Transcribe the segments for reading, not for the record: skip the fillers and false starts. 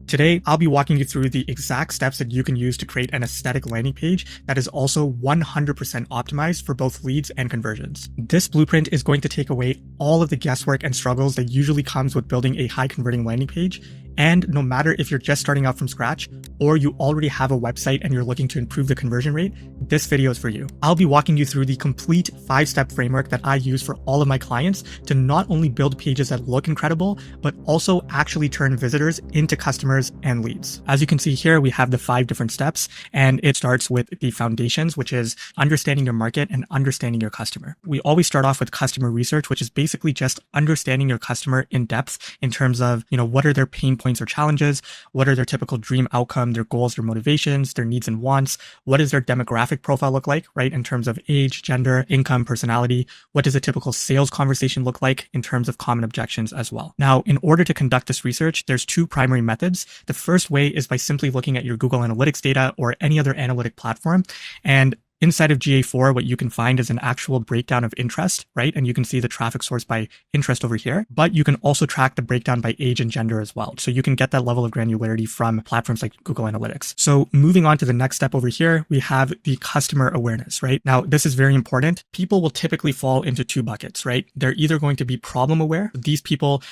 Today, I'll be walking you through the exact steps that you can use to create an aesthetic landing page that is also 100% optimized for both leads and conversions. This blueprint is going to take away all of the guesswork and struggles that usually comes with building a high converting landing page. And no matter if you're just starting out from scratch or you already have a website and you're looking to improve the conversion rate, this video is for you. I'll be walking you through the complete 5-step framework that I use for all of my clients to not only build pages that look incredible, but also actually turn visitors into customers and leads. As you can see here, we have the 5 different steps, and it starts with the foundations, which is understanding your market and understanding your customer. We always start off with customer research, which is basically just understanding your customer in depth in terms of, what are their pain points or challenges? What are their typical dream outcome, their goals, their motivations, their needs and wants? What does their demographic profile look like, right? In terms of age, gender, income, personality? What does a typical sales conversation look like in terms of common objections as well? Now, in order to conduct this research, there's 2 primary methods. The first way is by simply looking at your Google Analytics data or any other analytic platform. And inside of GA4, what you can find is an actual breakdown of interest, right? And you can see the traffic source by interest over here, but you can also track the breakdown by age and gender as well. So you can get that level of granularity from platforms like Google Analytics. So moving on to the next step over here, we have the customer awareness, right? Now, this is very important. People will typically fall into 2 buckets, right? They're either going to be problem aware. These people,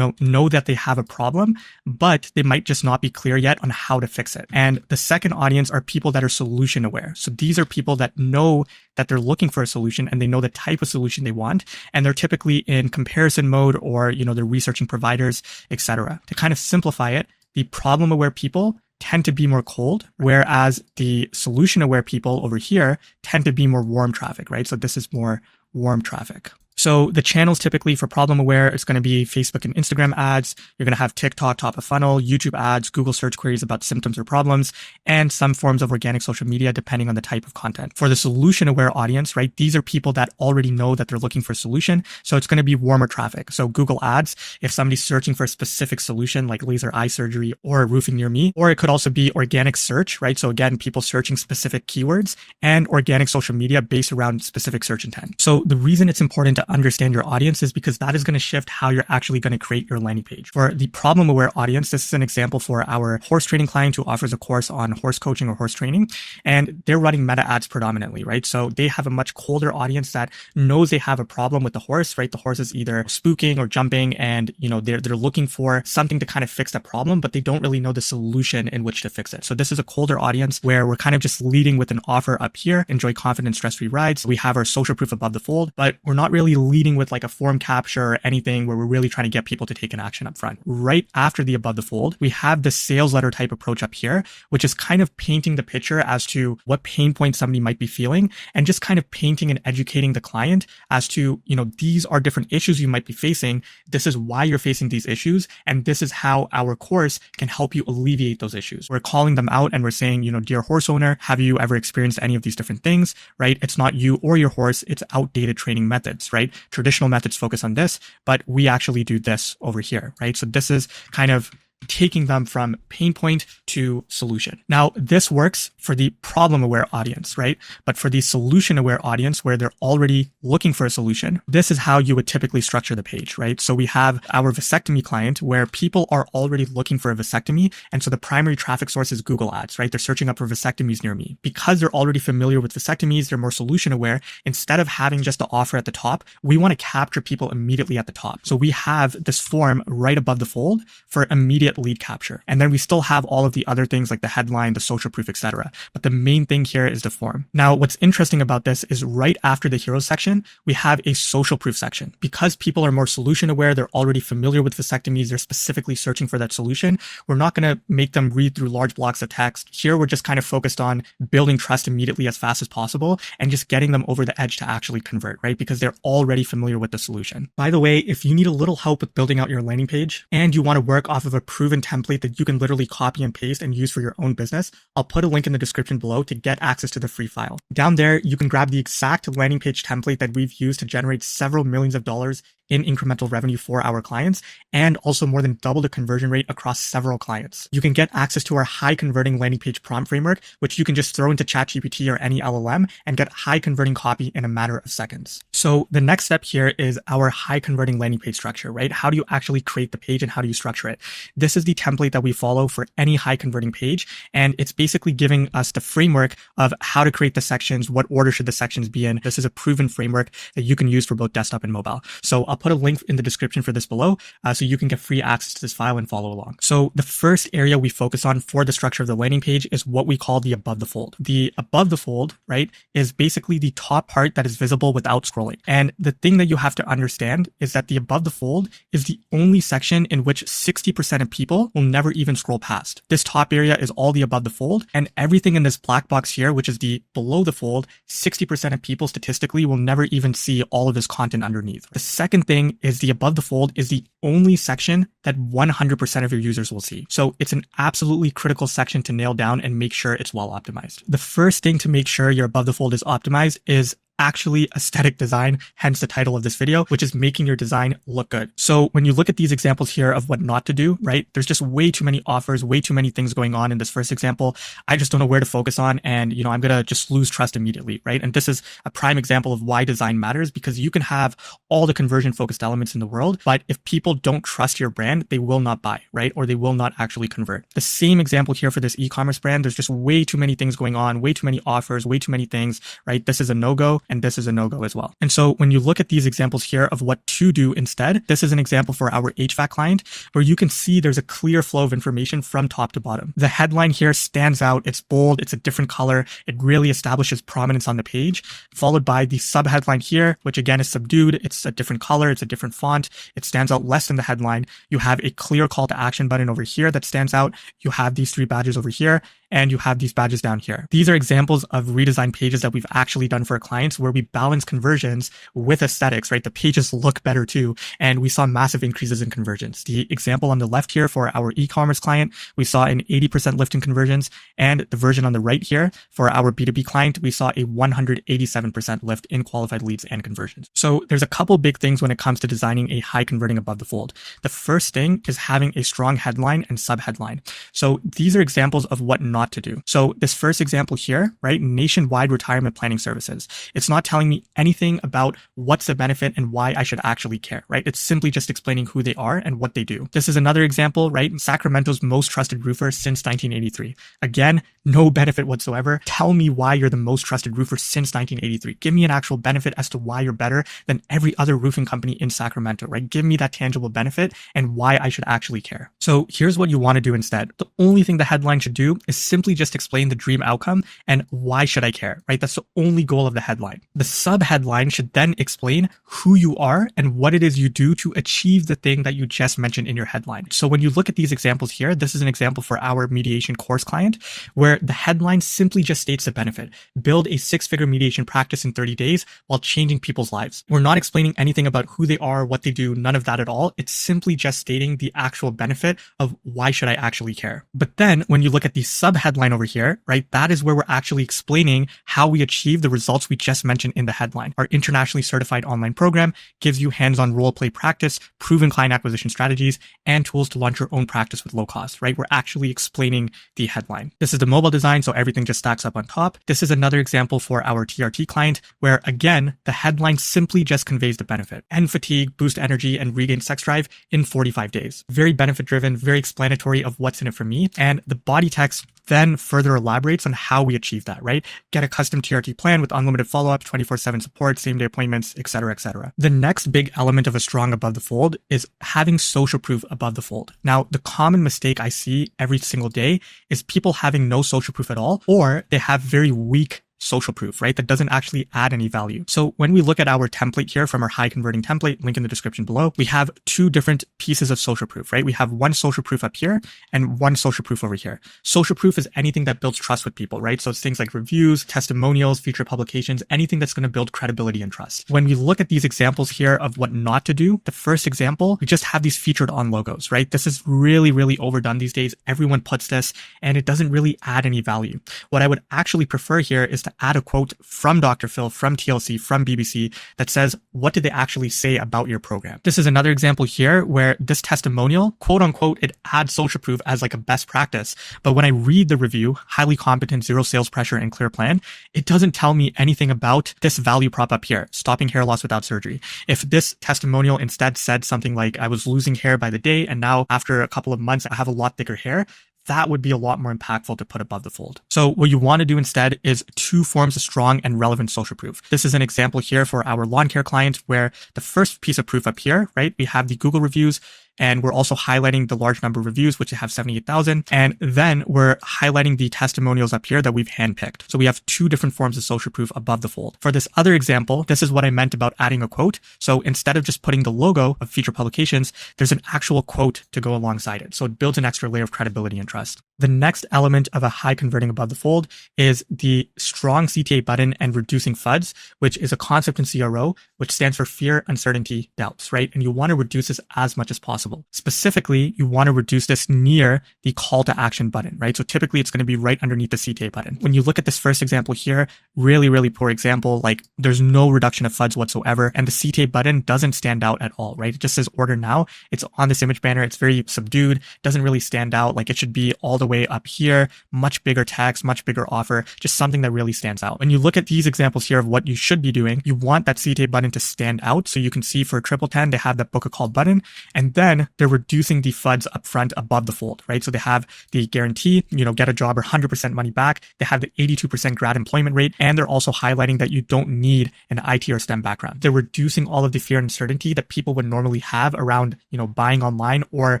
know that they have a problem, but they might just not be clear yet on how to fix it. And the second audience are people that are solution aware. So these are people that know that they're looking for a solution and they know the type of solution they want. And they're typically in comparison mode or, they're researching providers, etc. To kind of simplify it, the problem aware people tend to be more cold, whereas the solution aware people over here tend to be more warm traffic, right? So this is more warm traffic. So the channels typically for problem aware, it's going to be Facebook and Instagram ads. You're going to have TikTok top of funnel, YouTube ads, Google search queries about symptoms or problems, and some forms of organic social media, depending on the type of content. For the solution aware audience, right? These are people that already know that they're looking for a solution. So it's going to be warmer traffic. So Google ads, if somebody's searching for a specific solution like laser eye surgery or roofing near me, or it could also be organic search, right? So again, people searching specific keywords and organic social media based around specific search intent. So the reason it's important to understand your audience is because that is going to shift how you're actually going to create your landing page. For the problem aware audience, this is an example for our horse training client who offers a course on horse coaching or horse training, and they're running meta ads predominantly, right? So they have a much colder audience that knows they have a problem with the horse, right? The horse is either spooking or jumping and, they're looking for something to kind of fix that problem, but they don't really know the solution in which to fix it. So this is a colder audience where we're kind of just leading with an offer up here, enjoy confident, stress-free rides. We have our social proof above the fold, but we're not really leading with like a form capture or anything where we're really trying to get people to take an action up front. Right after the above the fold, we have the sales letter type approach up here, which is kind of painting the picture as to what pain points somebody might be feeling and just kind of painting and educating the client as to, these are different issues you might be facing. This is why you're facing these issues. And this is how our course can help you alleviate those issues. We're calling them out and we're saying, dear horse owner, have you ever experienced any of these different things, right? It's not you or your horse. It's outdated training methods, right? Traditional methods focus on this, but we actually do this over here, right? So this is kind of taking them from pain point to solution. Now, this works for the problem aware audience, right? But for the solution aware audience where they're already looking for a solution, this is how you would typically structure the page, right? So we have our vasectomy client where people are already looking for a vasectomy. And so the primary traffic source is Google ads, right? They're searching up for vasectomies near me. Because they're already familiar with vasectomies, they're more solution aware. Instead of having just the offer at the top, we want to capture people immediately at the top. So we have this form right above the fold for immediate lead capture. And then we still have all of the other things like the headline, the social proof, etc. But the main thing here is the form. Now, what's interesting about this is right after the hero section, we have a social proof section. Because people are more solution aware, they're already familiar with vasectomies, they're specifically searching for that solution. We're not going to make them read through large blocks of text. Here, we're just kind of focused on building trust immediately as fast as possible and just getting them over the edge to actually convert, right? Because they're already familiar with the solution. By the way, if you need a little help with building out your landing page and you want to work off of a proven template that you can literally copy and paste and use for your own business, I'll put a link in the description below to get access to the free file. Down there, you can grab the exact landing page template that we've used to generate several millions of dollars in incremental revenue for our clients, and also more than double the conversion rate across several clients. You can get access to our high converting landing page prompt framework, which you can just throw into ChatGPT or any LLM and get high converting copy in a matter of seconds. So the next step here is our high converting landing page structure, right? How do you actually create the page and how do you structure it? This is the template that we follow for any high converting page. And it's basically giving us the framework of how to create the sections, what order should the sections be in. This is a proven framework that you can use for both desktop and mobile. So I'll put a link in the description for this below, so you can get free access to this file and follow along. So the first area we focus on for the structure of the landing page is what we call the above the fold. The above the fold, right, is basically the top part that is visible without scrolling. And the thing that you have to understand is that the above the fold is the only section in which 60% of people will never even scroll past. This top area is all the above the fold, and everything in this black box here, which is the below the fold, 60% of people statistically will never even see all of this content underneath. The second thing is the above the fold is the only section that 100% of your users will see. So it's an absolutely critical section to nail down and make sure it's well optimized. The first thing to make sure your above the fold is optimized is actually aesthetic design, hence the title of this video, which is making your design look good. So when you look at these examples here of what not to do, right, there's just way too many offers, way too many things going on in this first example. I just don't know where to focus on, and I'm going to just lose trust immediately, right? And this is a prime example of why design matters, because you can have all the conversion focused elements in the world, but if people don't trust your brand, they will not buy, right? Or they will not actually convert. The same example here for this e-commerce brand, there's just way too many things going on, way too many offers, way too many things, right? This is a no-go. And this is a no-go as well. And so when you look at these examples here of what to do instead, this is an example for our HVAC client where you can see there's a clear flow of information from top to bottom. The headline here stands out. It's bold. It's a different color. It really establishes prominence on the page, followed by the sub-headline here, which again is subdued. It's a different color. It's a different font. It stands out less than the headline. You have a clear call to action button over here that stands out. You have these 3 badges over here, and you have these badges down here. These are examples of redesigned pages that we've actually done for our clients where we balance conversions with aesthetics, right? The pages look better too. And we saw massive increases in conversions. The example on the left here for our e-commerce client, we saw an 80% lift in conversions. And the version on the right here for our B2B client, we saw a 187% lift in qualified leads and conversions. So there's a couple big things when it comes to designing a high converting above the fold. The first thing is having a strong headline and sub-headline. So these are examples of what not to do. So this first example here, right? Nationwide retirement planning services. It's not telling me anything about what's the benefit and why I should actually care, right? It's simply just explaining who they are and what they do. This is another example, right? Sacramento's most trusted roofer since 1983. Again, no benefit whatsoever. Tell me why you're the most trusted roofer since 1983. Give me an actual benefit as to why you're better than every other roofing company in Sacramento, right? Give me that tangible benefit and why I should actually care. So here's what you want to do instead. The only thing the headline should do is simply just explain the dream outcome and why should I care, right? That's the only goal of the headline. The sub-headline should then explain who you are and what it is you do to achieve the thing that you just mentioned in your headline. So when you look at these examples here, this is an example for our mediation course client where the headline simply just states the benefit. Build a 6-figure mediation practice in 30 days while changing people's lives. We're not explaining anything about who they are, what they do, none of that at all. It's simply just stating the actual benefit of why should I actually care. But then when you look at the sub-headline over here, right, that is where we're actually explaining how we achieve the results we just mentioned in the headline. Our internationally certified online program gives you hands-on role-play practice, proven client acquisition strategies, and tools to launch your own practice with low cost, right? We're actually explaining the headline. This is the mobile design, so everything just stacks up on top. This is another example for our TRT client, where again, the headline simply just conveys the benefit. End fatigue, boost energy, and regain sex drive in 45 days. Very benefit-driven, very explanatory of what's in it for me. And the body text then further elaborates on how we achieve that, right? Get a custom TRT plan with unlimited follow-up, 24/7 support, same-day appointments, etc., etc. The next big element of a strong above the fold is having social proof above the fold. Now, the common mistake I see every single day is people having no social proof at all, or they have very weak social proof, right? That doesn't actually add any value. So when we look at our template here from our high converting template, link in the description below, we have two different pieces of social proof, right? We have one social proof up here and one social proof over here. Social proof is anything that builds trust with people, right? So it's things like reviews, testimonials, feature publications, anything that's going to build credibility and trust. When we look at these examples here of what not to do, the first example, we just have these featured on logos, right? This is really, really overdone these days. Everyone puts this and it doesn't really add any value. What I would actually prefer here is to to add a quote from Dr. Phil, from TLC, from BBC that says, what did they actually say about your program? This is another example here where this testimonial, quote unquote, it adds social proof as like a best practice. But when I read the review, highly competent, zero sales pressure and clear plan, it doesn't tell me anything about this value prop up here, stopping hair loss without surgery. If this testimonial instead said something like, I was losing hair by the day and now after a couple of months, I have a lot thicker hair, that would be a lot more impactful to put above the fold. So what you want to do instead is 2 forms of strong and relevant social proof. This is an example here for our lawn care client where the first piece of proof up here, right? We have the Google reviews, and we're also highlighting the large number of reviews, which have 78,000. And then we're highlighting the testimonials up here that we've handpicked. So we have 2 different forms of social proof above the fold. For this other example, this is what I meant about adding a quote. So instead of just putting the logo of Feature Publications, there's an actual quote to go alongside it. So it builds an extra layer of credibility and trust. The next element of a high converting above the fold is the strong CTA button and reducing FUDs, which is a concept in CRO, which stands for fear, uncertainty, doubts, right? And you want to reduce this as much as possible. Specifically, you want to reduce this near the call to action button, right? So typically it's going to be right underneath the CTA button. When you look at this first example here, really, really poor example, like there's no reduction of FUDs whatsoever. And the CTA button doesn't stand out at all, right? It just says order now. It's on this image banner. It's very subdued, doesn't really stand out. Like it should be all the way up here, much bigger text, much bigger offer, just something that really stands out. When you look at these examples here of what you should be doing, you want that CTA button to stand out. So you can see for 1010, they have that book a call button, and then they're reducing the FUDs up front above the fold, right? So they have the guarantee, get a job or 100% money back. They have the 82% grad employment rate, and they're also highlighting that you don't need an IT or STEM background. They're reducing all of the fear and uncertainty that people would normally have around, buying online or,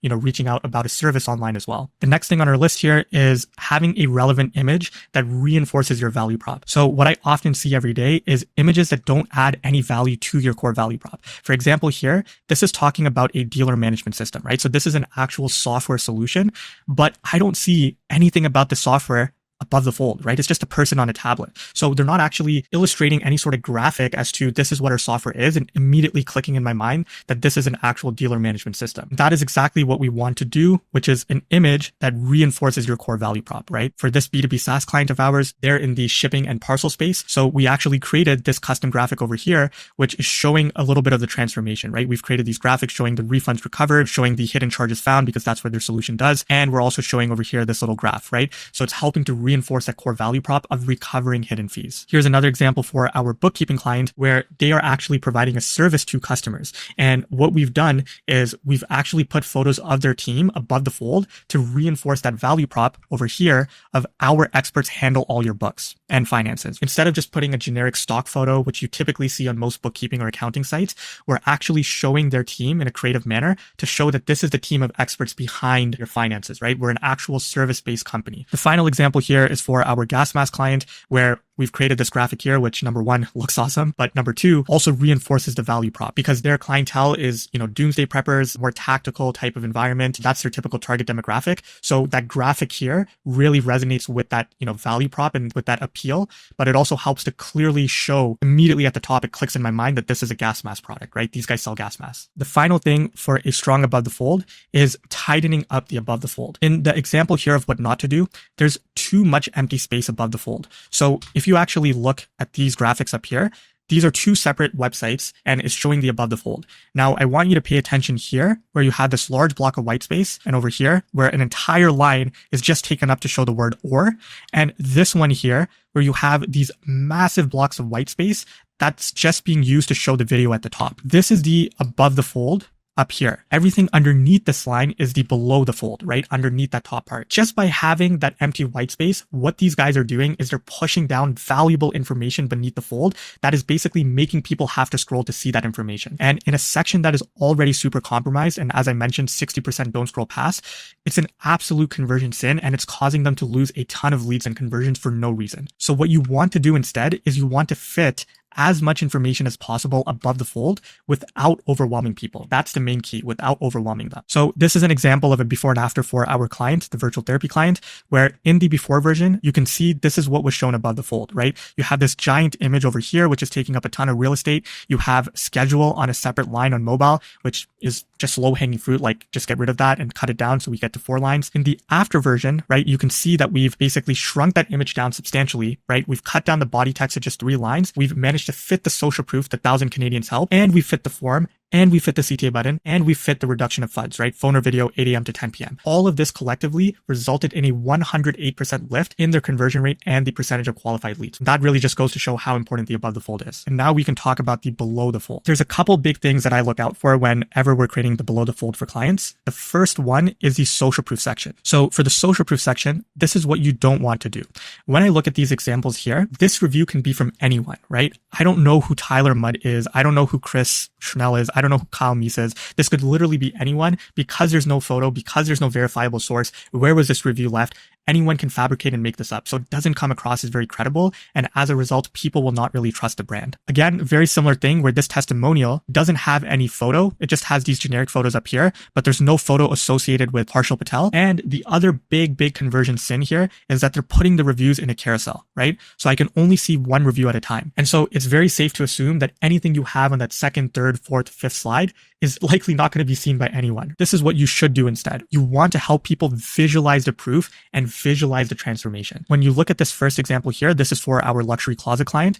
reaching out about a service online as well. The next thing on our list here is having a relevant image that reinforces your value prop. So what I often see every day is images that don't add any value to your core value prop. For example, here, this is talking about a dealer management system, right? So this is an actual software solution, but I don't see anything about the software above the fold, right? It's just a person on a tablet. So they're not actually illustrating any sort of graphic as to this is what our software is and immediately clicking in my mind that this is an actual dealer management system. That is exactly what we want to do, which is an image that reinforces your core value prop, right? For this B2B SaaS client of ours, they're in the shipping and parcel space. So we actually created this custom graphic over here, which is showing a little bit of the transformation, right? We've created these graphics showing the refunds recovered, showing the hidden charges found because that's what their solution does. And we're also showing over here this little graph, right? So it's helping to reinforce that core value prop of recovering hidden fees. Here's another example for our bookkeeping client where they are actually providing a service to customers. And what we've done is we've actually put photos of their team above the fold to reinforce that value prop over here of our experts handle all your books and finances. Instead of just putting a generic stock photo, which you typically see on most bookkeeping or accounting sites, we're actually showing their team in a creative manner to show that this is the team of experts behind your finances, right? We're an actual service-based company. The final example here is for our gas mask client where we've created this graphic here, which number 1 looks awesome, but number 2 also reinforces the value prop because their clientele is, doomsday preppers, more tactical type of environment. That's their typical target demographic. So that graphic here really resonates with that, value prop and with that appeal, but it also helps to clearly show immediately at the top, it clicks in my mind that this is a gas mask product, right? These guys sell gas masks. The final thing for a strong above the fold is tightening up the above the fold. In the example here of what not to do, there's too much empty space above the fold. So if you actually look at these graphics up here, these are 2 separate websites and it's showing the above the fold. Now I want you to pay attention here where you have this large block of white space and over here where an entire line is just taken up to show the word or, and this one here where you have these massive blocks of white space that's just being used to show the video at the top. This is the above the fold up here. Everything underneath this line is the below the fold, right? Underneath that top part. Just by having that empty white space, what these guys are doing is they're pushing down valuable information beneath the fold that is basically making people have to scroll to see that information. And in a section that is already super compromised, and as I mentioned, 60% don't scroll past, it's an absolute conversion sin and it's causing them to lose a ton of leads and conversions for no reason. So what you want to do instead is you want to fit as much information as possible above the fold without overwhelming people. That's the main key, without overwhelming them. So this is an example of a before and after for our client, the virtual therapy client, where in the before version, you can see this is what was shown above the fold, right? You have this giant image over here, which is taking up a ton of real estate. You have schedule on a separate line on mobile, which is just low hanging fruit. Like just get rid of that and cut it down so we get to 4 lines. In the after version, right, you can see that we've basically shrunk that image down substantially, right? We've cut down the body text to just 3 lines. We've managed to fit the social proof, the 1,000 Canadians help, and we fit the form, and we fit the CTA button, and we fit the reduction of FUDs, right? Phone or video, 8 a.m. to 10 p.m. All of this collectively resulted in a 108% lift in their conversion rate and the percentage of qualified leads. That really just goes to show how important the above the fold is. And now we can talk about the below the fold. There's a couple big things that I look out for whenever we're creating the below the fold for clients. The first one is the social proof section. So for the social proof section, this is what you don't want to do. When I look at these examples here, this review can be from anyone, right? I don't know who Tyler Mudd is. I don't know who Chris Schnell is. I don't know who Kyle Meese is. This could literally be anyone because there's no photo, because there's no verifiable source. Where was this review left? Anyone can fabricate and make this up. So it doesn't come across as very credible. And as a result, people will not really trust the brand. Again, very similar thing where this testimonial doesn't have any photo. It just has these generic photos up here, but there's no photo associated with Harshal Patel. And the other big conversion sin here is that they're putting the reviews in a carousel, right? So I can only see one review at a time. And so it's very safe to assume that anything you have on that second, third, fourth, fifth slide is likely not going to be seen by anyone. This is what you should do instead. You want to help people visualize the proof and visualize the transformation. When you look at this first example here, this is for our luxury closet client.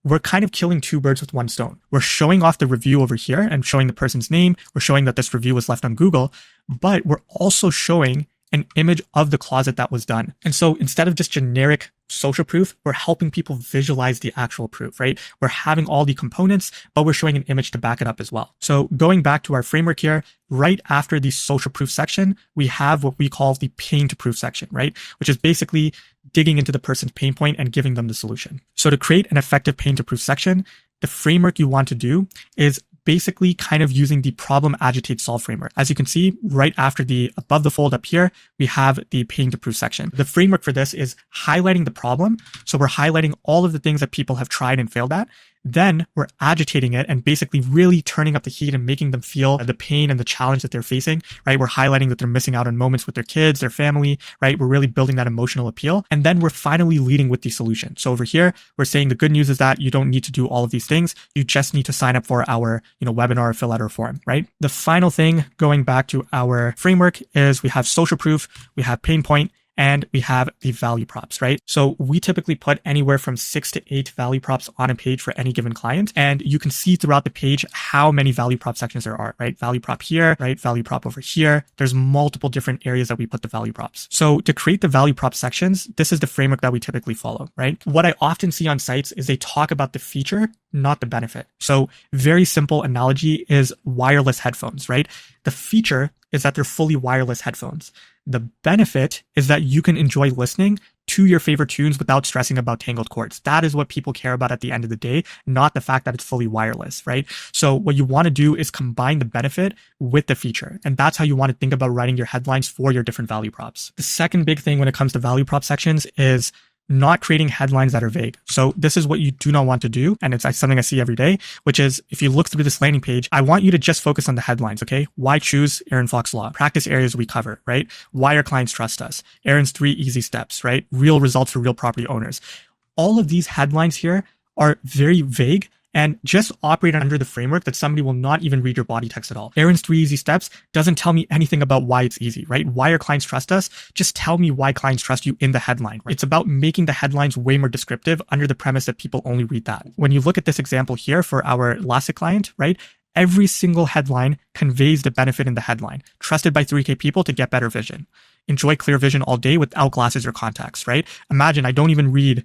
We're kind of killing 2 birds with 1 stone. We're showing off the review over here and showing the person's name. We're showing that this review was left on Google, but we're also showing an image of the closet that was done. And so instead of just generic social proof, we're helping people visualize the actual proof, right? We're having all the components, but we're showing an image to back it up as well. So going back to our framework here, right after the social proof section, we have what we call the pain to proof section, right? Which is basically digging into the person's pain point and giving them the solution. So to create an effective pain to proof section, the framework you want to do is basically kind of using the problem agitate solve framework. As you can see, right after the above the fold up here, we have the pain to proof section. The framework for this is highlighting the problem. So we're highlighting all of the things that people have tried and failed at. Then we're agitating it and basically really turning up the heat and making them feel the pain and the challenge that they're facing, right? We're highlighting that they're missing out on moments with their kids, their family, right? We're really building that emotional appeal. And then we're finally leading with the solution. So over here, we're saying the good news is that you don't need to do all of these things. You just need to sign up for our, webinar or fill out our form, right? The final thing going back to our framework is we have social proof, we have pain point, and we have the value props, right? So we typically put anywhere from 6 to 8 value props on a page for any given client. And you can see throughout the page how many value prop sections there are, right? Value prop here, right? Value prop over here. There's multiple different areas that we put the value props. So to create the value prop sections, this is the framework that we typically follow, right? What I often see on sites is they talk about the feature, not the benefit. So very simple analogy is wireless headphones, right? The feature is that they're fully wireless headphones. The benefit is that you can enjoy listening to your favorite tunes without stressing about tangled cords. That is what people care about at the end of the day, not the fact that it's fully wireless, right? So what you want to do is combine the benefit with the feature. And that's how you want to think about writing your headlines for your different value props. The second big thing when it comes to value prop sections is not creating headlines that are vague. So this is what you do not want to do. And it's something I see every day, which is if you look through this landing page, I want you to just focus on the headlines. Okay. Why choose Aaron Fox Law? Practice areas we cover, right? Why our clients trust us? Aaron's 3 easy steps, right? Real results for real property owners. All of these headlines here are very vague and just operate under the framework that somebody will not even read your body text at all. Aaron's 3 easy steps doesn't tell me anything about why it's easy, right? Why our clients trust us? Just tell me why clients trust you in the headline. Right? It's about making the headlines way more descriptive under the premise that people only read that. When you look at this example here for our LASIK client, right? Every single headline conveys the benefit in the headline. Trusted by 3K people to get better vision. Enjoy clear vision all day without glasses or contacts, right? Imagine I don't even read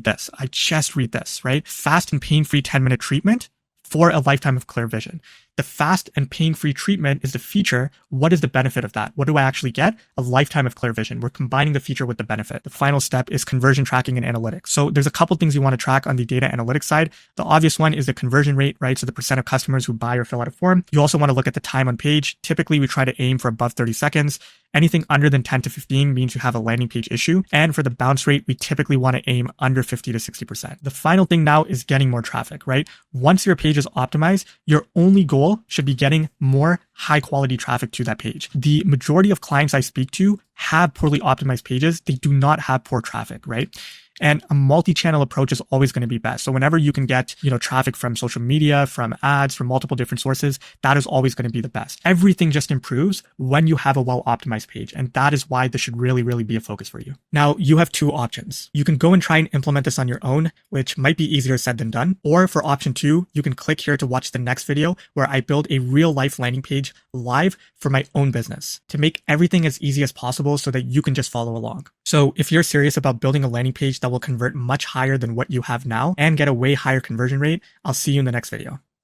this. I just read this, right? Fast and pain-free 10-minute treatment for a lifetime of clear vision. The fast and pain-free treatment is the feature. What is the benefit of that? What do I actually get? A lifetime of clear vision. We're combining the feature with the benefit. The final step is conversion tracking and analytics. So there's a couple things you want to track on the data analytics side. The obvious one is the conversion rate, right? So the percent of customers who buy or fill out a form. You also want to look at the time on page. Typically, we try to aim for above 30 seconds. Anything under than 10 to 15 means you have a landing page issue. And for the bounce rate, we typically want to aim under 50 to 60%. The final thing now is getting more traffic, right? Once your page is optimized, your only goal should be getting more high quality traffic to that page. The majority of clients I speak to have poorly optimized pages. They do not have poor traffic, right? And a multi-channel approach is always going to be best. So whenever you can get, traffic from social media, from ads, from multiple different sources, that is always going to be the best. Everything just improves when you have a well-optimized page. And that is why this should really, really be a focus for you. Now, you have two options. You can go and try and implement this on your own, which might be easier said than done. Or for option 2, you can click here to watch the next video where I build a real life landing page live for my own business to make everything as easy as possible so that you can just follow along. So if you're serious about building a landing page that will convert much higher than what you have now and get a way higher conversion rate, I'll see you in the next video.